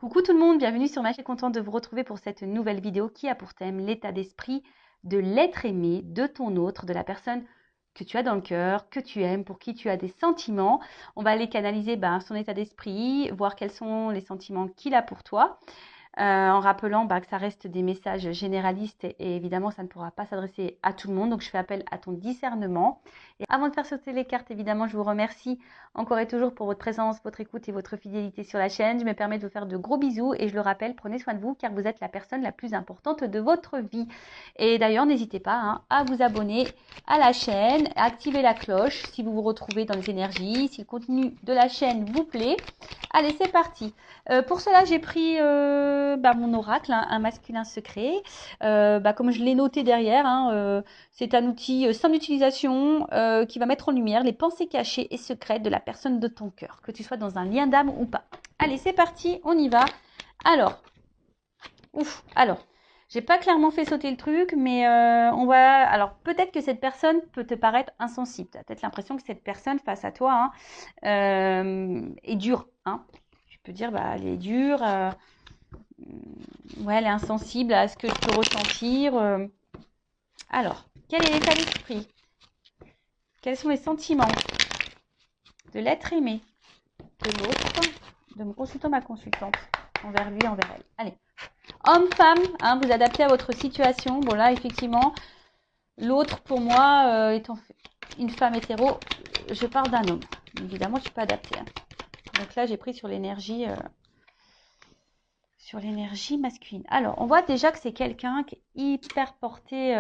Coucou tout le monde, bienvenue sur ma chaîne, contente de vous retrouver pour cette nouvelle vidéo qui a pour thème l'état d'esprit de l'être aimé, de ton autre, de la personne que tu as dans le cœur, que tu aimes, pour qui tu as des sentiments. On va aller canaliser son état d'esprit, voir quels sont les sentiments qu'il a pour toi. En rappelant que ça reste des messages généralistes et évidemment ça ne pourra pas s'adresser à tout le monde, donc je fais appel à ton discernement. Et avant de faire sauter les cartes, évidemment je vous remercie encore et toujours pour votre présence, votre écoute et votre fidélité sur la chaîne. Je me permets de vous faire de gros bisous et je le rappelle, prenez soin de vous car vous êtes la personne la plus importante de votre vie. Et d'ailleurs n'hésitez pas à vous abonner à la chaîne, à activer la cloche si vous vous retrouvez dans les énergies, si le contenu de la chaîne vous plaît. Allez, c'est parti. Pour cela, j'ai pris mon oracle, un masculin secret. Comme je l'ai noté derrière, c'est un outil sans utilisation qui va mettre en lumière les pensées cachées et secrètes de la personne de ton cœur, que tu sois dans un lien d'âme ou pas. Allez, c'est parti, on y va. Alors, j'ai pas clairement fait sauter le truc, mais on va. Alors, peut-être que cette personne peut te paraître insensible. Tu as peut-être l'impression que cette personne face à toi est dure. Tu peux dire, elle est dure. Ouais, elle est insensible à ce que je peux ressentir. Alors, quel est l'état d'esprit? Quels sont les sentiments de l'être aimé, de l'autre, de mon consultant, ma consultante, envers lui, envers elle? Allez. Homme, femme, vous adaptez à votre situation. Bon, là, effectivement, l'autre, pour moi, étant une femme hétéro, je parle d'un homme. Évidemment, tu peux adapter. Donc là, j'ai pris sur l'énergie masculine. Alors, on voit déjà que c'est quelqu'un qui est hyper porté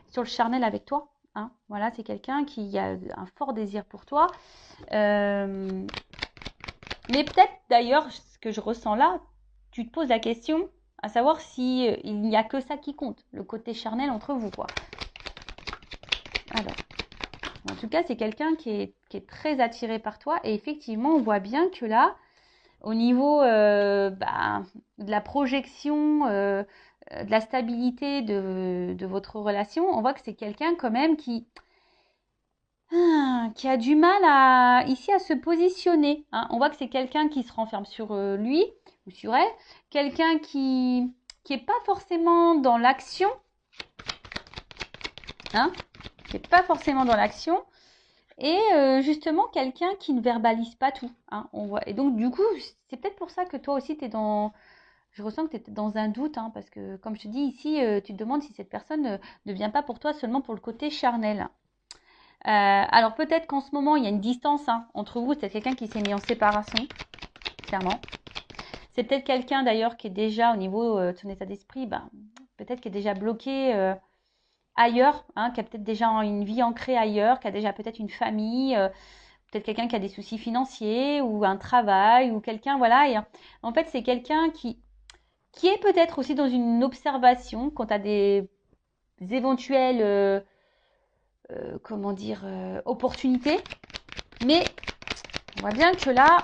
sur le charnel avec toi. Voilà, c'est quelqu'un qui a un fort désir pour toi. Mais peut-être, d'ailleurs, ce que je ressens là, tu te poses la question à savoir si il n'y a que ça qui compte, le côté charnel entre vous, quoi. Alors, en tout cas, c'est quelqu'un qui est très attiré par toi. Et effectivement, on voit bien que là, au niveau de la projection, de la stabilité de votre relation, on voit que c'est quelqu'un quand même qui a du mal ici à se positionner. On voit que c'est quelqu'un qui se renferme sur lui ou sur elle, quelqu'un qui n'est pas forcément dans l'action, qui n'est pas forcément dans l'action, et justement quelqu'un qui ne verbalise pas tout. On voit. Et donc du coup, c'est peut-être pour ça que toi aussi tu es dans... Je ressens que tu es dans un doute, parce que comme je te dis ici, tu te demandes si cette personne ne vient pas pour toi seulement pour le côté charnel. Alors peut-être qu'en ce moment, il y a une distance entre vous. C'est quelqu'un qui s'est mis en séparation, clairement. C'est peut-être quelqu'un d'ailleurs qui est déjà au niveau de son état d'esprit, peut-être qui est déjà bloqué ailleurs, qui a peut-être déjà une vie ancrée ailleurs, qui a déjà peut-être une famille, peut-être quelqu'un qui a des soucis financiers ou un travail ou quelqu'un, voilà. Et en fait, c'est quelqu'un qui est peut-être aussi dans une observation quant à des éventuelles opportunités. Mais on voit bien que là,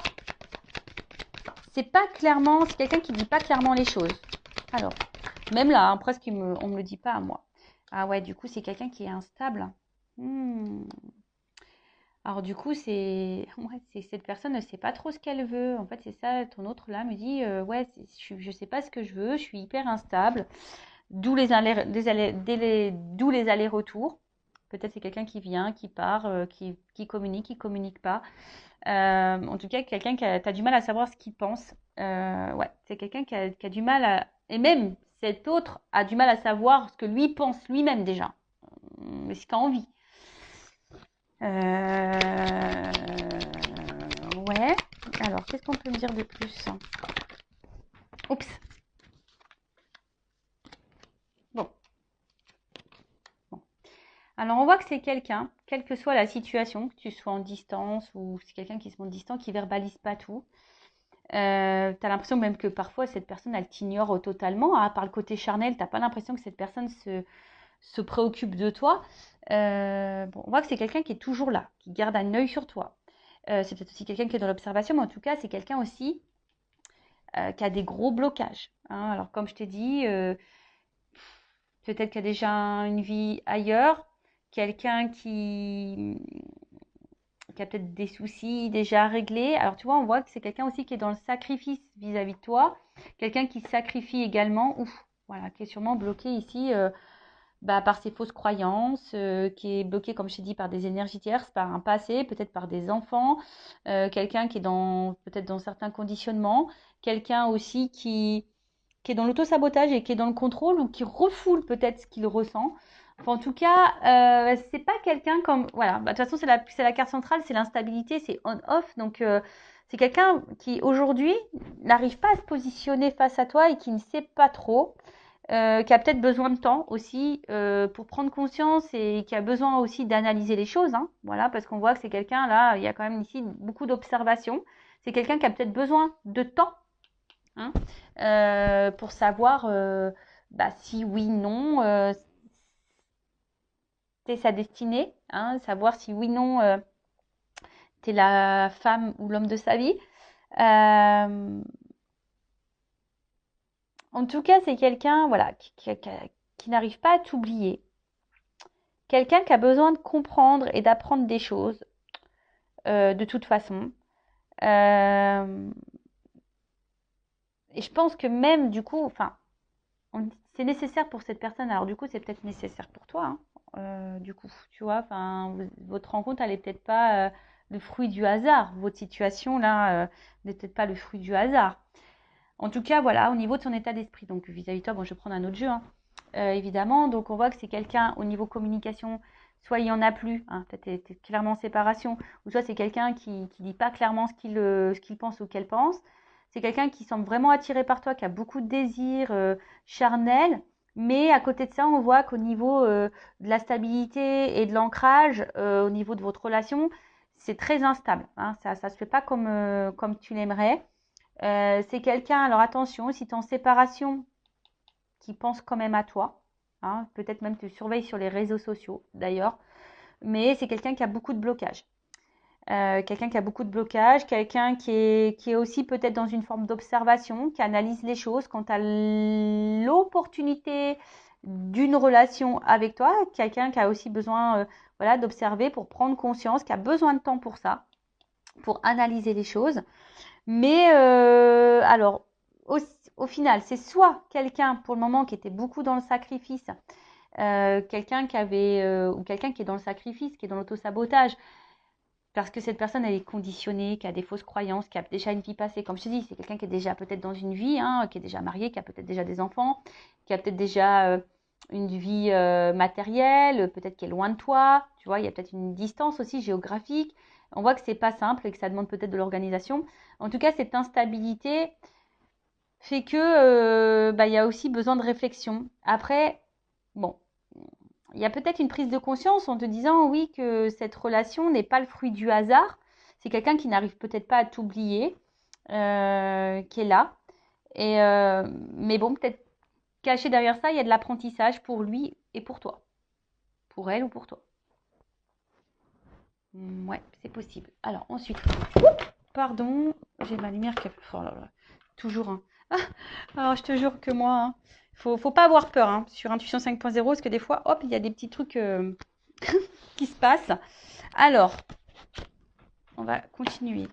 c'est quelqu'un qui dit pas clairement les choses. Alors, même là, presque on me le dit pas à moi. Ah ouais, du coup, c'est quelqu'un qui est instable. Alors du coup, c'est cette personne ne sait pas trop ce qu'elle veut. En fait, c'est ça, ton autre là me dit, je sais pas ce que je veux, je suis hyper instable. D'où les allers-retours. Peut-être c'est quelqu'un qui vient, qui part, qui communique pas. En tout cas, quelqu'un qui a du mal à savoir ce qu'il pense. C'est quelqu'un qui a du mal à... Et même cet autre a du mal à savoir ce que lui pense lui-même déjà. Mais ce qu'il a envie. Ouais. Alors, qu'est-ce qu'on peut me dire de plus? Oups. Bon. Alors, on voit que c'est quelqu'un, quelle que soit la situation, que tu sois en distance ou c'est quelqu'un qui se montre distant, qui verbalise pas tout. Tu as l'impression même que parfois cette personne, elle t'ignore totalement. Par le côté charnel, tu n'as pas l'impression que cette personne se préoccupe de toi. On voit que c'est quelqu'un qui est toujours là, qui garde un œil sur toi. C'est peut-être aussi quelqu'un qui est dans l'observation, mais en tout cas, c'est quelqu'un aussi qui a des gros blocages. Alors, comme je t'ai dit, peut-être qu'il y a déjà une vie ailleurs, quelqu'un qui qui a peut-être des soucis déjà à régler. Alors, tu vois, on voit que c'est quelqu'un aussi qui est dans le sacrifice vis-à-vis de toi. Quelqu'un qui sacrifie également, ouf, voilà, qui est sûrement bloqué ici par ses fausses croyances, qui est bloqué, comme je t'ai dit, par des énergies tierces, par un passé, peut-être par des enfants, quelqu'un qui est peut-être dans certains conditionnements, quelqu'un aussi qui est dans l'auto-sabotage et qui est dans le contrôle ou qui refoule peut-être ce qu'il ressent. Enfin, en tout cas, c'est pas quelqu'un comme... Voilà, de toute façon, c'est la carte centrale, c'est l'instabilité, c'est on-off. Donc, c'est quelqu'un qui, aujourd'hui, n'arrive pas à se positionner face à toi et qui ne sait pas trop, qui a peut-être besoin de temps aussi pour prendre conscience et qui a besoin aussi d'analyser les choses. Hein, voilà, parce qu'on voit que c'est quelqu'un, là, il y a quand même ici beaucoup d'observations. C'est quelqu'un qui a peut-être besoin de temps, hein, pour savoir si oui, non, c'est sa destinée, hein, savoir si oui, non, t'es la femme ou l'homme de sa vie. En tout cas, c'est quelqu'un voilà, qui n'arrive pas à t'oublier. Quelqu'un qui a besoin de comprendre et d'apprendre des choses, de toute façon. Et je pense que même, du coup, enfin, c'est nécessaire pour cette personne. Alors, du coup, c'est peut-être nécessaire pour toi, hein, du coup, tu vois. Enfin, votre rencontre, elle n'est peut-être pas le fruit du hasard. Votre situation, là, n'est peut-être pas le fruit du hasard. En tout cas, voilà, au niveau de son état d'esprit. Donc, vis-à-vis de toi, bon, je vais prendre un autre jeu, hein, évidemment. Donc, on voit que c'est quelqu'un, au niveau communication, soit il n'y en a plus, hein, peut-être t'es clairement en séparation, ou soit c'est quelqu'un qui ne dit pas clairement ce qu'il pense ou qu'elle pense. C'est quelqu'un qui semble vraiment attiré par toi, qui a beaucoup de désirs charnels, mais à côté de ça, on voit qu'au niveau de la stabilité et de l'ancrage, au niveau de votre relation, c'est très instable. Hein, ça ne se fait pas comme tu l'aimerais. C'est quelqu'un, alors attention, si tu es en séparation, qui pense quand même à toi. Hein, peut-être même tu surveilles sur les réseaux sociaux d'ailleurs. Mais c'est quelqu'un qui a beaucoup de blocages. Quelqu'un qui a beaucoup de blocages, quelqu'un qui est aussi peut-être dans une forme d'observation, qui analyse les choses quant à l'opportunité d'une relation avec toi, quelqu'un qui a aussi besoin voilà, d'observer pour prendre conscience, qui a besoin de temps pour ça, pour analyser les choses. Mais alors, au final, c'est soit quelqu'un pour le moment qui était beaucoup dans le sacrifice, quelqu'un qui avait, ou quelqu'un qui est dans le sacrifice, qui est dans l'autosabotage, parce que cette personne, elle est conditionnée, qui a des fausses croyances, qui a déjà une vie passée. Comme je te dis, c'est quelqu'un qui est déjà peut-être dans une vie, hein, qui est déjà marié, qui a peut-être déjà des enfants, qui a peut-être déjà une vie matérielle, peut-être qui est loin de toi. Tu vois, il y a peut-être une distance aussi géographique. On voit que c'est pas simple et que ça demande peut-être de l'organisation. En tout cas, cette instabilité fait que il y a aussi besoin de réflexion. Après, bon, il y a peut-être une prise de conscience en te disant oui que cette relation n'est pas le fruit du hasard. C'est quelqu'un qui n'arrive peut-être pas à t'oublier, qui est là. Et mais bon, peut-être caché derrière ça, il y a de l'apprentissage pour lui et pour toi, pour elle ou pour toi. Ouais, c'est possible. Alors ensuite, pardon, j'ai ma lumière qui a... Oh là là, toujours. Hein. Alors je te jure que moi, hein, faut pas avoir peur hein, sur Intuition 5.0 parce que des fois, hop, il y a des petits trucs qui se passent. Alors, on va continuer.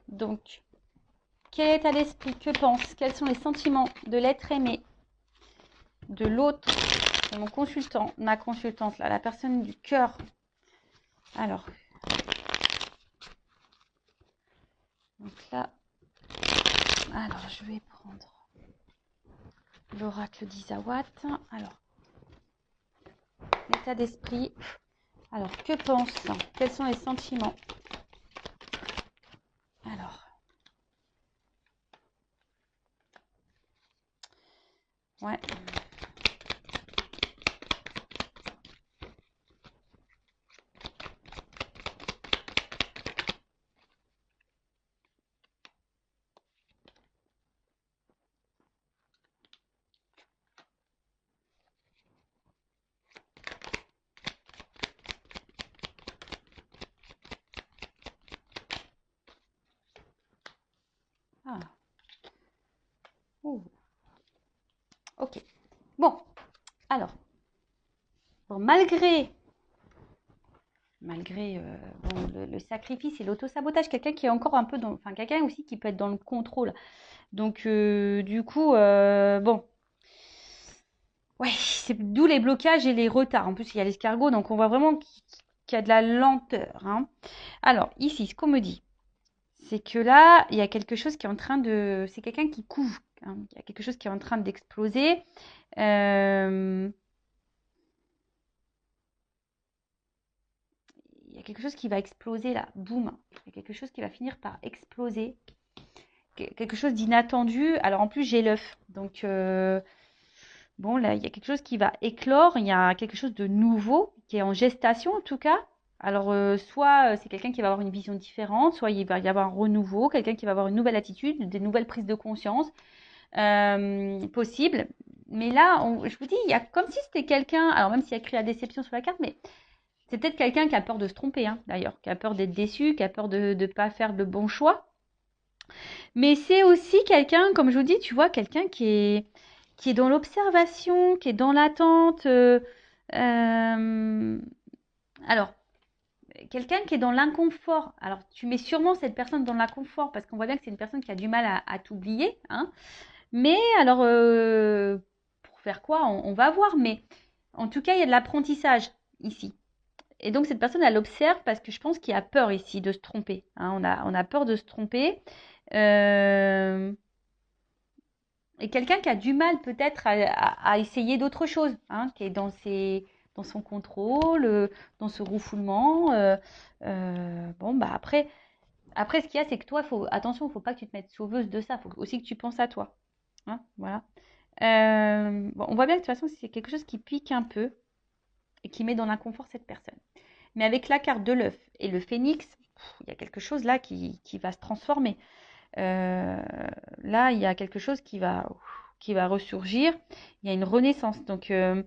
Donc, quel est état d'esprit? Que pense? Quels sont les sentiments de l'être aimé, de l'autre, de mon consultant, ma consultante, là, la personne du cœur? Alors, donc là, alors je vais prendre l'oracle d'Isawat. Alors, l'état d'esprit. Alors, que pense? Quels sont les sentiments? Alors, ouais. Ah. Oh. Ok. Bon, alors, bon, malgré malgré bon, le sacrifice et l'auto-sabotage. Quelqu'un qui est encore un peu dans... Enfin, quelqu'un aussi qui peut être dans le contrôle. Donc, du coup, bon... Ouais, c'est d'où les blocages et les retards. En plus, il y a l'escargot, donc on voit vraiment qu'il y a de la lenteur, hein. Alors, ici, ce qu'on me dit, c'est que là, il y a quelque chose qui est en train de... C'est quelqu'un qui couve, hein. Il y a quelque chose qui est en train d'exploser. Il y a quelque chose qui va exploser là, boum. Il y a quelque chose qui va finir par exploser. Quelque chose d'inattendu. Alors en plus, j'ai l'œuf. Donc, bon, là, il y a quelque chose qui va éclore. Il y a quelque chose de nouveau qui est en gestation en tout cas. Alors, soit c'est quelqu'un qui va avoir une vision différente, soit il va y avoir un renouveau, quelqu'un qui va avoir une nouvelle attitude, des nouvelles prises de conscience possibles. Mais là, je vous dis, il y a comme si c'était quelqu'un, alors même s'il y a écrit la déception sur la carte, mais c'est peut-être quelqu'un qui a peur de se tromper, hein, d'ailleurs, qui a peur d'être déçu, qui a peur de ne pas faire le bon choix. Mais c'est aussi quelqu'un, comme je vous dis, tu vois, quelqu'un qui est dans l'observation, qui est dans l'attente. Alors, quelqu'un qui est dans l'inconfort. Alors, tu mets sûrement cette personne dans l'inconfort parce qu'on voit bien que c'est une personne qui a du mal à t'oublier, hein. Mais alors, pour faire quoi on va voir. Mais en tout cas, il y a de l'apprentissage ici. Et donc, cette personne, elle observe parce que je pense qu'il a peur ici de se tromper, hein. On a peur de se tromper. Euh, Et quelqu'un qui a du mal peut-être à essayer d'autres choses, hein, qui est dans son contrôle, dans ce refoulement. Bon, bah après, ce qu'il y a, c'est que toi, attention, il ne faut pas que tu te mettes sauveuse de ça. Il faut aussi que tu penses à toi, hein, voilà. Bon, on voit bien que de toute façon, c'est quelque chose qui pique un peu et qui met dans l'inconfort cette personne. Mais avec la carte de l'œuf et le phénix, il y a quelque chose là qui va se transformer. Là, il y a quelque chose qui va ressurgir. Il y a une renaissance. Donc, et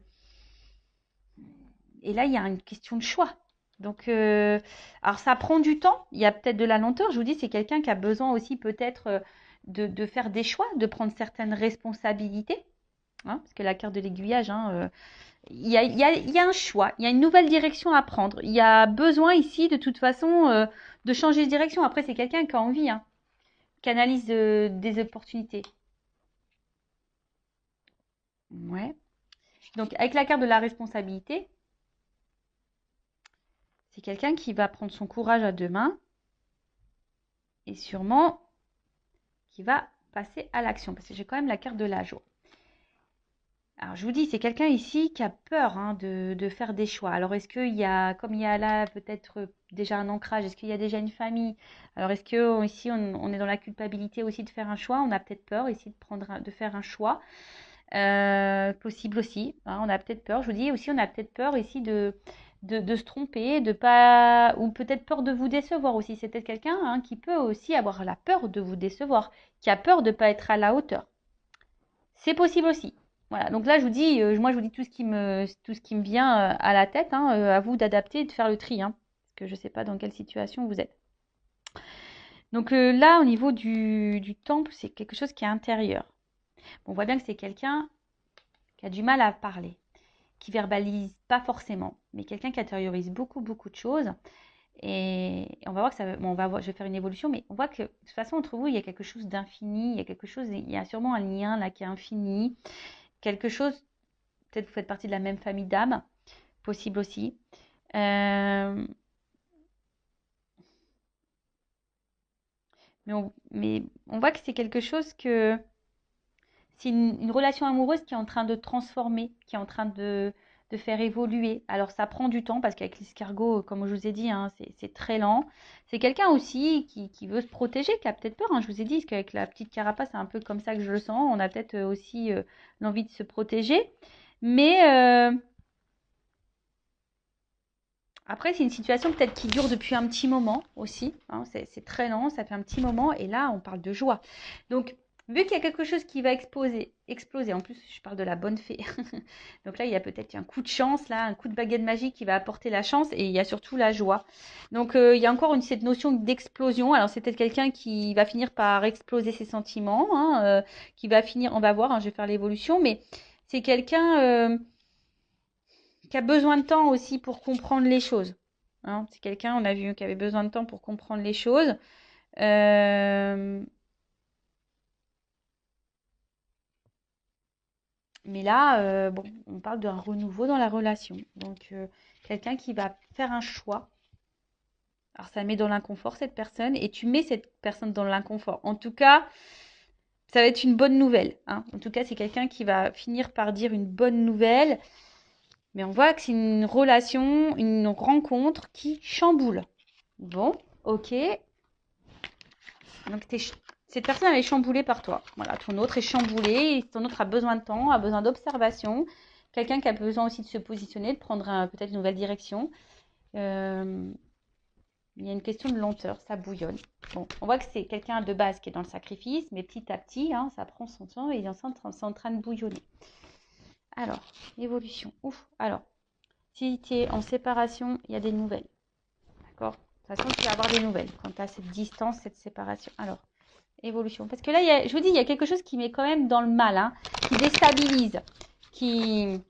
là, il y a une question de choix. Donc, alors ça prend du temps. Il y a peut-être de la lenteur. Je vous dis, c'est quelqu'un qui a besoin aussi peut-être de faire des choix, de prendre certaines responsabilités, hein, parce que la carte de l'aiguillage, hein, il y a un choix, il y a une nouvelle direction à prendre. Il y a besoin ici, de toute façon, de changer de direction. Après, c'est quelqu'un qui a envie, hein, qui analyse des opportunités. Ouais. Donc, avec la carte de la responsabilité, c'est quelqu'un qui va prendre son courage à deux mains et sûrement qui va passer à l'action. Parce que j'ai quand même la carte de la joie. Alors, je vous dis, c'est quelqu'un ici qui a peur, hein, de faire des choix. Alors, est-ce qu'il y a, comme il y a là peut-être déjà un ancrage, est-ce qu'il y a déjà une famille? Alors, est-ce que ici, on est dans la culpabilité aussi de faire un choix? On a peut-être peur ici de faire un choix. Possible aussi, hein, on a peut-être peur. Je vous dis aussi, on a peut-être peur ici de se tromper, de pas, ou peut-être peur de vous décevoir aussi. C'est peut-être quelqu'un, hein, qui peut aussi avoir la peur de vous décevoir, qui a peur de ne pas être à la hauteur. C'est possible aussi. Voilà, donc là je vous dis, moi je vous dis tout ce qui me vient à la tête, hein, à vous d'adapter et de faire le tri, hein, parce que je ne sais pas dans quelle situation vous êtes. Donc là, au niveau du temple, c'est quelque chose qui est intérieur. On voit bien que c'est quelqu'un qui a du mal à parler, qui verbalise pas forcément, mais quelqu'un qui intériorise beaucoup, beaucoup de choses. Et on va voir que ça, bon, on va voir, je vais faire une évolution, mais on voit que de toute façon, entre vous, il y a quelque chose d'infini, il y a quelque chose, il y a sûrement un lien là qui est infini, quelque chose, peut-être vous faites partie de la même famille d'âmes, possible aussi. Euh, mais on voit que c'est quelque chose que c'est une relation amoureuse qui est en train de transformer, qui est en train de faire évoluer. Alors ça prend du temps parce qu'avec l'escargot, comme je vous ai dit, hein, c'est très lent. C'est quelqu'un aussi qui veut se protéger, qui a peut-être peur, hein. Je vous ai dit, parce qu'avec la petite carapace, c'est un peu comme ça que je le sens. On a peut-être aussi l'envie de se protéger. Mais après, c'est une situation peut-être qui dure depuis un petit moment aussi, hein. C'est très lent, ça fait un petit moment. Et là, on parle de joie. Donc, vu qu'il y a quelque chose qui va exploser, en plus, je parle de la bonne fée. Donc là, il y a peut-être un coup de chance, là, un coup de baguette magique qui va apporter la chance. Et il y a surtout la joie. Donc, il y a encore cette notion d'explosion. Alors, c'est peut-être quelqu'un qui va finir par exploser ses sentiments, hein, qui va finir, on va voir, hein, je vais faire l'évolution. Mais c'est quelqu'un qui a besoin de temps aussi pour comprendre les choses, hein. C'est quelqu'un, on a vu, qui avait besoin de temps pour comprendre les choses. Euh, Mais là, bon, on parle d'un renouveau dans la relation. Donc, quelqu'un qui va faire un choix. Alors, ça met dans l'inconfort cette personne et tu mets cette personne dans l'inconfort. En tout cas, ça va être une bonne nouvelle, hein. En tout cas, c'est quelqu'un qui va finir par dire une bonne nouvelle. Mais on voit que c'est une relation, une rencontre qui chamboule. Bon, ok. Donc, cette personne, elle est chamboulée par toi. Voilà, ton autre est chamboulé. Ton autre a besoin de temps, a besoin d'observation. Quelqu'un qui a besoin aussi de se positionner, de prendre peut-être une nouvelle direction. Euh, il y a une question de lenteur, ça bouillonne. Bon, on voit que c'est quelqu'un de base qui est dans le sacrifice, mais petit à petit, hein, ça prend son temps et il est en train de bouillonner. Alors, évolution. Ouf, alors, si tu es en séparation, il y a des nouvelles. D'accord? De toute façon, tu vas avoir des nouvelles quand tu as cette distance, cette séparation. Alors, évolution. Parce que là, je vous dis, il y a quelque chose qui met quand même dans le mal, hein, qui déstabilise, qui...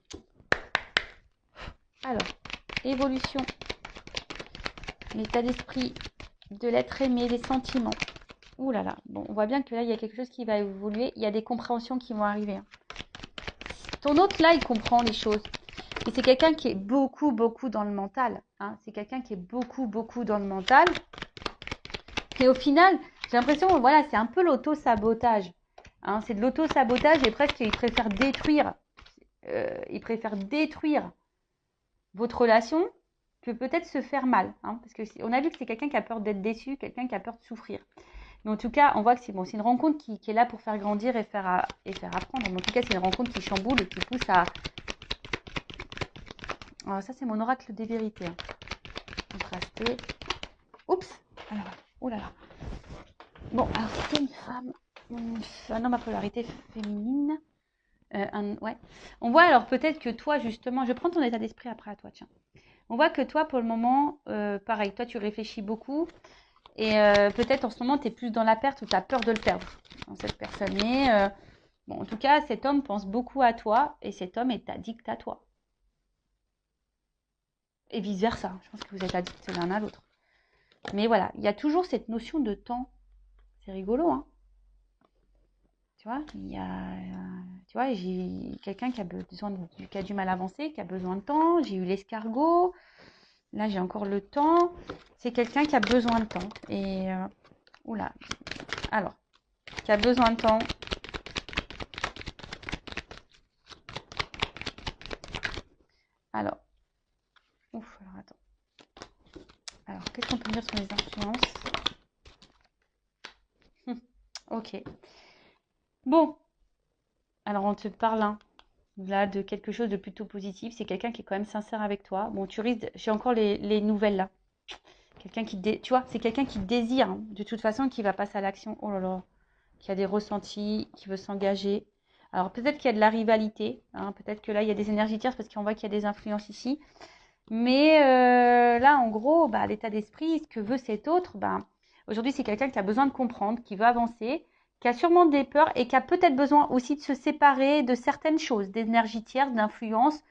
Alors, évolution, l'état d'esprit de l'être aimé, des sentiments. Ouh là là, bon, on voit bien que là, il y a quelque chose qui va évoluer. Il y a des compréhensions qui vont arriver, hein. Ton autre, là, il comprend les choses. Et c'est quelqu'un qui est beaucoup, beaucoup dans le mental, hein. C'est quelqu'un qui est beaucoup, beaucoup dans le mental. Et au final, j'ai l'impression, voilà, c'est un peu l'auto-sabotage, hein. C'est de l'auto-sabotage et presque, il préfère détruire votre relation que peut-être se faire mal, hein, parce qu'on a vu que c'est quelqu'un qui a peur d'être déçu, quelqu'un qui a peur de souffrir. Mais en tout cas, on voit que c'est bon, c'est une rencontre qui est là pour faire grandir et faire apprendre. Mais en tout cas, c'est une rencontre qui chamboule et qui pousse à... Alors ça, c'est mon oracle des vérités, hein. Contrasté. Oups. Alors, oh là là. Bon, alors c'est une femme, un homme à polarité féminine. Ouais. On voit alors peut-être que toi, justement, je prends ton état d'esprit après à toi, tiens. On voit que toi, pour le moment, pareil, toi, tu réfléchis beaucoup. Et peut-être en ce moment, tu es plus dans la perte ou tu as peur de le perdre, dans cette personne. Mais bon, en tout cas, cet homme pense beaucoup à toi et cet homme est addict à toi. Et vice-versa. Je pense que vous êtes addicts l'un à l'autre. Mais voilà, il y a toujours cette notion de temps. C'est rigolo, hein. Tu vois, tu vois, j'ai quelqu'un qui a besoin qui a du mal à avancer, qui a besoin de temps. J'ai eu l'escargot. Là, j'ai encore le temps. C'est quelqu'un qui a besoin de temps. Et oula. Alors, qui a besoin de temps. Alors, ouf, alors attends. Alors, qu'est-ce qu'on peut dire sur les influences? Ok. Bon, alors on te parle, hein, là de quelque chose de plutôt positif. C'est quelqu'un qui est quand même sincère avec toi. Bon, tu risques, j'ai encore les nouvelles là. Quelqu'un tu vois, c'est quelqu'un qui désire, hein, de toute façon, qui va passer à l'action. Oh là là, qui a des ressentis, qui veut s'engager. Alors peut-être qu'il y a de la rivalité, hein, peut-être que là il y a des énergies tierces parce qu'on voit qu'il y a des influences ici. Mais là, en gros, bah, l'état d'esprit, ce que veut cet autre, bah, aujourd'hui, c'est quelqu'un qui a besoin de comprendre, qui veut avancer, qui a sûrement des peurs et qui a peut-être besoin aussi de se séparer de certaines choses, d'énergie tierce, d'influence,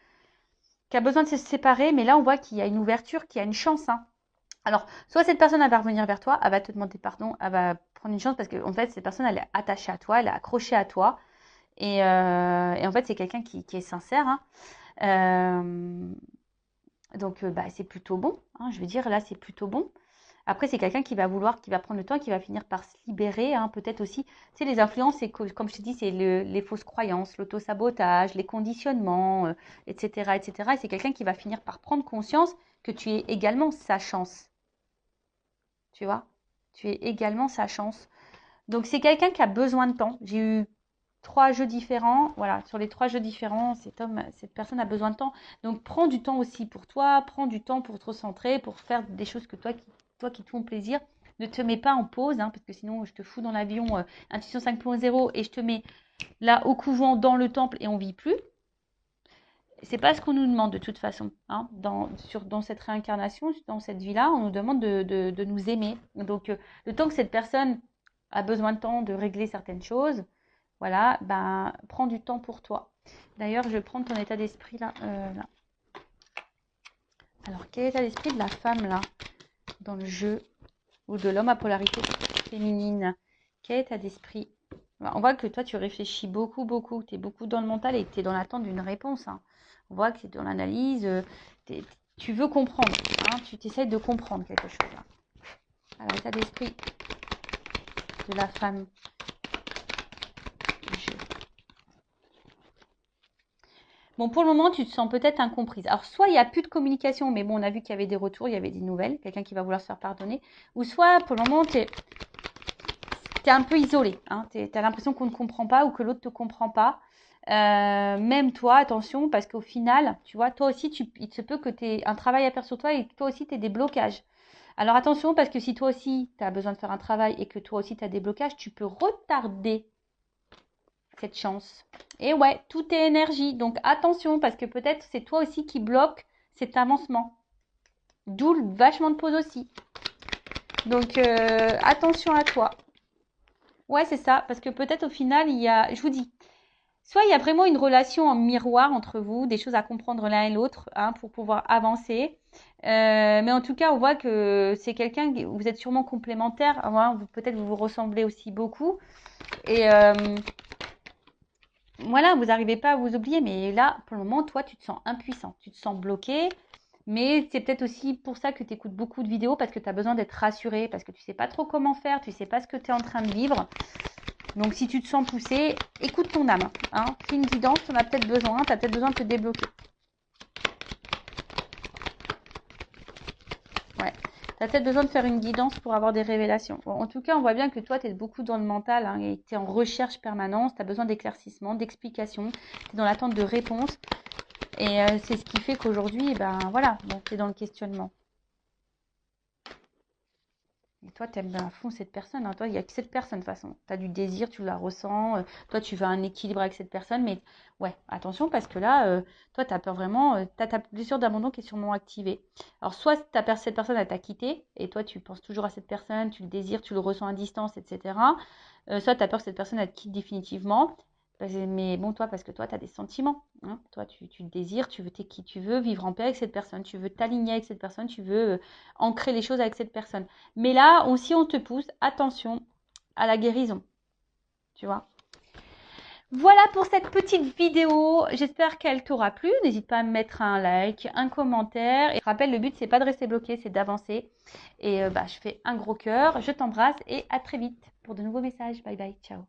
qui a besoin de se séparer. Mais là, on voit qu'il y a une ouverture, qu'il y a une chance, hein. Alors, soit cette personne, elle va revenir vers toi, elle va te demander pardon, elle va prendre une chance parce qu'en fait, cette personne, elle est attachée à toi, elle est accrochée à toi. Et en fait, c'est quelqu'un qui est sincère, hein. Euh, donc, bah, c'est plutôt bon, hein, je veux dire, là, c'est plutôt bon. Après, c'est quelqu'un qui va vouloir, qui va prendre le temps, qui va finir par se libérer, hein, peut-être aussi. Tu sais, les influences, c'est comme je te dis, c'est les fausses croyances, l'autosabotage, les conditionnements, etc., etc. Et c'est quelqu'un qui va finir par prendre conscience que tu es également sa chance. Tu vois? Tu es également sa chance. Donc, c'est quelqu'un qui a besoin de temps. J'ai eu 3 jeux différents. Voilà, sur les 3 jeux différents, cette personne a besoin de temps. Donc, prends du temps aussi pour toi. Prends du temps pour te recentrer, pour faire des choses que toi qui te font plaisir. Ne te mets pas en pause, hein, parce que sinon, je te fous dans l'avion Intuition 5.0 et je te mets là au couvent, dans le temple et on vit plus. C'est pas ce qu'on nous demande de toute façon, hein. Dans cette réincarnation, dans cette vie-là, on nous demande de nous aimer. Donc, le temps que cette personne a besoin de temps de régler certaines choses, voilà, ben, prends du temps pour toi. D'ailleurs, je vais prendre ton état d'esprit là, là. Alors, quel est l'état d'esprit de la femme, là, dans le jeu, ou de l'homme à polarité féminine? Quel état d'esprit? On voit que toi, tu réfléchis beaucoup, beaucoup. Tu es beaucoup dans le mental et que tu es dans l'attente d'une réponse. Hein. On voit que c'est dans l'analyse. Tu veux comprendre. Hein, tu t'essayes de comprendre quelque chose. Là. Alors, l'état d'esprit de la femme. Bon, pour le moment, tu te sens peut-être incomprise. Alors, soit il n'y a plus de communication, mais bon, on a vu qu'il y avait des retours, il y avait des nouvelles, quelqu'un qui va vouloir se faire pardonner. Ou soit, pour le moment, tu es un peu isolé. Hein, tu as l'impression qu'on ne comprend pas ou que l'autre ne te comprend pas. Même toi, attention, parce qu'au final, tu vois, toi aussi, il se peut que tu aies un travail à faire sur toi et que toi aussi, tu aies des blocages. Alors, attention, parce que si toi aussi, tu as besoin de faire un travail et que toi aussi, tu as des blocages, tu peux retarder cette chance. Et ouais, tout est énergie. Donc attention, parce que peut-être c'est toi aussi qui bloque cet avancement. D'où le vachement de pause aussi. Donc attention à toi. Ouais, c'est ça. Parce que peut-être au final, il y a, je vous dis, soit il y a vraiment une relation en miroir entre vous, des choses à comprendre l'un et l'autre hein, pour pouvoir avancer. Mais en tout cas, on voit que c'est quelqu'un, vous êtes sûrement complémentaires. Hein, peut-être vous vous ressemblez aussi beaucoup. Et voilà, vous n'arrivez pas à vous oublier, mais là, pour le moment, toi, tu te sens impuissant, tu te sens bloqué, mais c'est peut-être aussi pour ça que tu écoutes beaucoup de vidéos, parce que tu as besoin d'être rassuré, parce que tu ne sais pas trop comment faire, tu ne sais pas ce que tu es en train de vivre. Donc, si tu te sens poussé, écoute ton âme. Hein. Fais une guidance, tu en as peut-être besoin, tu as peut-être besoin de te débloquer. Ouais. Tu as peut-être besoin de faire une guidance pour avoir des révélations. Bon, en tout cas, on voit bien que toi, tu es beaucoup dans le mental hein, et tu es en recherche permanente. Tu as besoin d'éclaircissement, d'explications. Tu es dans l'attente de réponses. Et c'est ce qui fait qu'aujourd'hui, ben voilà, bon, tu es dans le questionnement. Et toi, tu aimes à fond cette personne. Hein. Toi, il n'y a que cette personne de toute façon. Tu as du désir, tu la ressens. Toi, tu veux un équilibre avec cette personne. Mais ouais, attention parce que là, toi, tu as peur vraiment. Tu as ta blessure d'abandon qui est sûrement activée. Alors, soit cette personne, elle t'a quitté. Et toi, tu penses toujours à cette personne. Tu le désires, tu le ressens à distance, etc. Soit tu as peur que cette personne, elle te quitte définitivement. Mais bon, toi, parce que toi, tu as des sentiments. Hein. Toi, tu le désires, tu veux t'es qui tu veux, vivre en paix avec cette personne. Tu veux t'aligner avec cette personne. Tu veux ancrer les choses avec cette personne. Mais là aussi, on te pousse, attention à la guérison. Tu vois. Voilà pour cette petite vidéo. J'espère qu'elle t'aura plu. N'hésite pas à me mettre un like, un commentaire. Et je rappelle, le but, c'est pas de rester bloqué, c'est d'avancer. Et je fais un gros cœur. Je t'embrasse et à très vite pour de nouveaux messages. Bye bye. Ciao.